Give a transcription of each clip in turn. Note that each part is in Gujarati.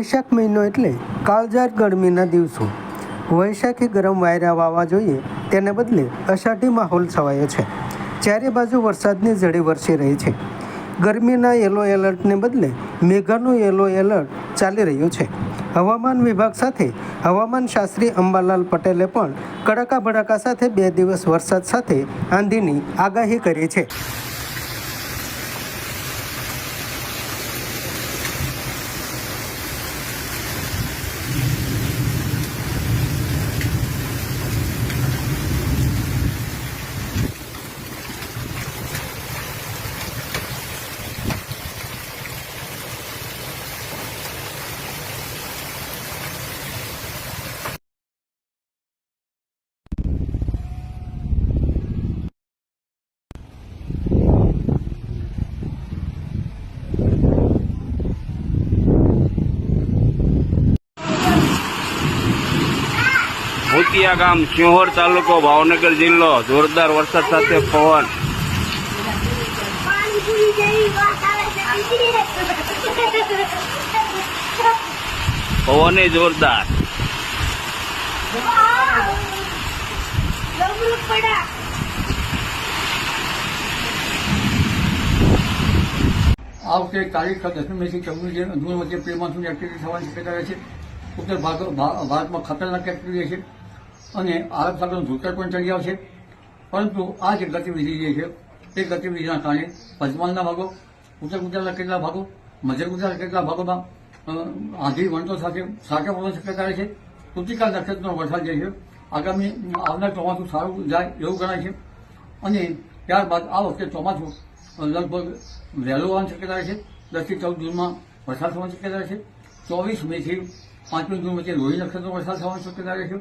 વૈશાખ મહિનો એટલે કાળઝાળ ગરમીના દિવસો. વૈશાખી ગરમ વાયરા વાવા જોઈએ તેને બદલે અષાઢી માહોલ છવાયો છે. ચારે બાજુ વરસાદની ઝડી વરસી રહી છે. ગરમીના યલો એલર્ટને બદલે મેઘાનું યલો એલર્ટ ચાલી રહ્યું છે. હવામાન વિભાગ સાથે હવામાન શાસ્ત્રી અંબાલાલ પટેલે પણ કડાકા ભડાકા સાથે 2 દિવસ વરસાદ સાથે આંધીની આગાહી કરી છે. ભૂતિયા ગામ, સિંહોર તાલુકો, ભાવનગર જિલ્લો. જોરદાર વરસાદ સાથે પવન. પવન જોરદાર. આ વખતે તારીખ 10મી મેથી 14 જૂન વચ્ચે પ્રી-મોન્સૂન એક્ટિવિટી થવાની શક્યતા રહે છે. ઉત્તર ભારતમાં ખતરનાક એક્ટિવિટી છે અને આરબ સાગરનું ધૂળકર પણ ચડી આવશે. પરંતુ આ જે ગતિવિધિ જે છે તે ગતિવિધિના કારણે પંચમહાલના ભાગો, ઉત્તર ગુજરાતના કેટલાક ભાગો, મધ્ય ગુજરાતના કેટલાક ભાગોમાં આંધી વંટો સાથે સાચા પડવાની શક્યતા રહે છે. કૃતિકા નક્ષત્રનો વરસાદ જે છે આગામી આવનાર ચોમાસું સારું જાય એવું ગણાય છે અને ત્યારબાદ આ વખતે ચોમાસું લગભગ વહેલું આવવાની શક્યતા રહે છે. 10 થી 14 જૂનમાં વરસાદ થવાની શક્યતા રહે છે. 24 મેથી 5મી જૂન વચ્ચે રોહિણી નક્ષત્રનો વરસાદ થવાની શક્યતા રહે છે.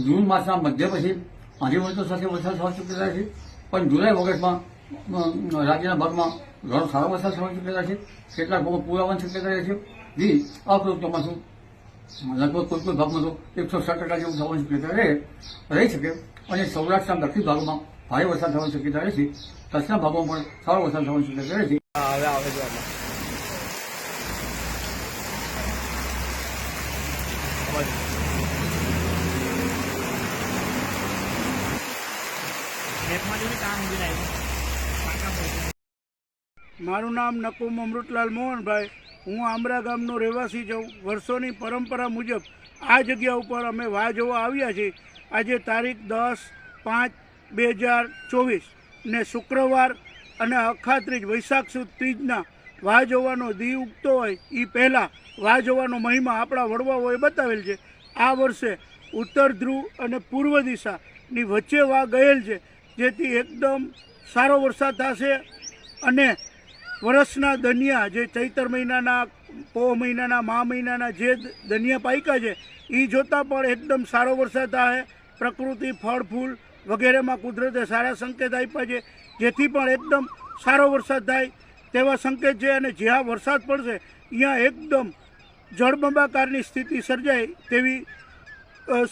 જૂન માસના મધ્ય પછી આંધી વંટો સાથે વરસાદ થવાની શક્યતા રહે છે. પણ જુલાઈ ઓગસ્ટમાં રાજ્યના ભાગમાં ઘણો સારો વરસાદ થવાની શક્યતા છે. કેટલાક ભાગમાં પૂર આવવાની શક્યતા રહે છે. જે આ વખતે ચોમાસું લગભગ કોઈ ભાગમાં તો 160% જેવું થવાની શક્યતા રહી શકે અને સૌરાષ્ટ્રના દક્ષિણ ભાગમાં ભારે વરસાદ થવાની શક્યતા રહે છે. કચ્છના ભાગોમાં પણ સારો વરસાદ થવાની શક્યતા રહે છે. મારું નામ નકુમ અમૃતલાલ મોહનભાઈ. હું આંબરા ગામનો રહેવાસી છું. વર્ષોની પરંપરા મુજબ આ જગ્યા ઉપર અમે વાહ જોવા આવ્યા છીએ. આજે તારીખ 10/5/2024 ને શુક્રવાર અને અખાત્રીજ વૈશાખ સુદ ત્રીજના વાહ જોવાનો દી ઉગતો હોય એ પહેલાં વાહ જોવાનો મહિમા આપણા વડવાઓએ બતાવેલ છે. આ વર્ષે ઉત્તર ધ્રુવ અને પૂર્વ દિશાની વચ્ચે વાહ ગયેલ છે, જેથી એકદમ સારો વરસાદ થશે અને વર્ષના દનિયા જે ચૈતર મહિનાના, પોહ મહિનાના, મા મહિનાના જે દનિયા પાક્યા છે એ જોતાં પણ એકદમ સારો વરસાદ થાય. પ્રકૃતિ, ફળ ફૂલ વગેરેમાં કુદરતે સારા સંકેત આપ્યા છે, જેથી પણ એકદમ સારો વરસાદ થાય તેવા સંકેત છે. અને જ્યાં વરસાદ પડશે ત્યાં એકદમ જળબંબાકારની સ્થિતિ સર્જાય તેવી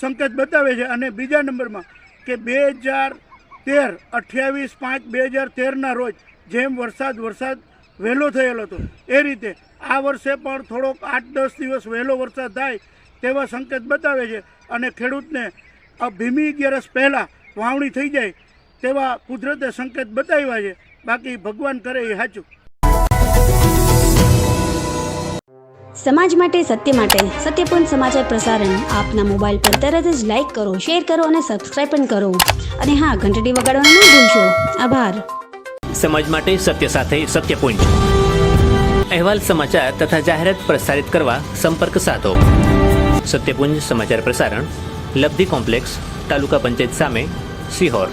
સંકેત બતાવે છે. અને બીજા નંબરમાં કે 28/5/2013ના રોજ જેમ વરસાદ વહેલો થયેલો હતો એ રીતે આ વર્ષે પણ થોડોક 8-10 દિવસ વહેલો વરસાદ થાય તેવા સંકેત બતાવે છે. અને ખેડૂતને ભીમી અગિયારસ પહેલાં વાવણી થઈ જાય તેવા કુદરતે સંકેત બતાવ્યા છે. બાકી ભગવાન કરે એ સાચું. સમાજ માટે, સત્ય માટે, સત્યપૂર્ણ સમાચાર પ્રસારણ આપના મોબાઈલ પર તરત જ લાઈક કરો, શેર કરો અને સબસ્ક્રાઈબ પણ કરો. અને હા, ઘંટડી વગાડવાનું ન ભૂલશો. આભાર. સમાજ માટે સત્ય સાથે સત્યપુંજ. અહેવાલ, સમાચાર તથા જાહેરાત પ્રસારિત કરવા સંપર્ક સાધો. સત્યપુંજ સમાચાર પ્રસારણ, લબ્ધિ કોમ્પ્લેક્સ, તાલુકા પંચાયત સામે, સિહોર.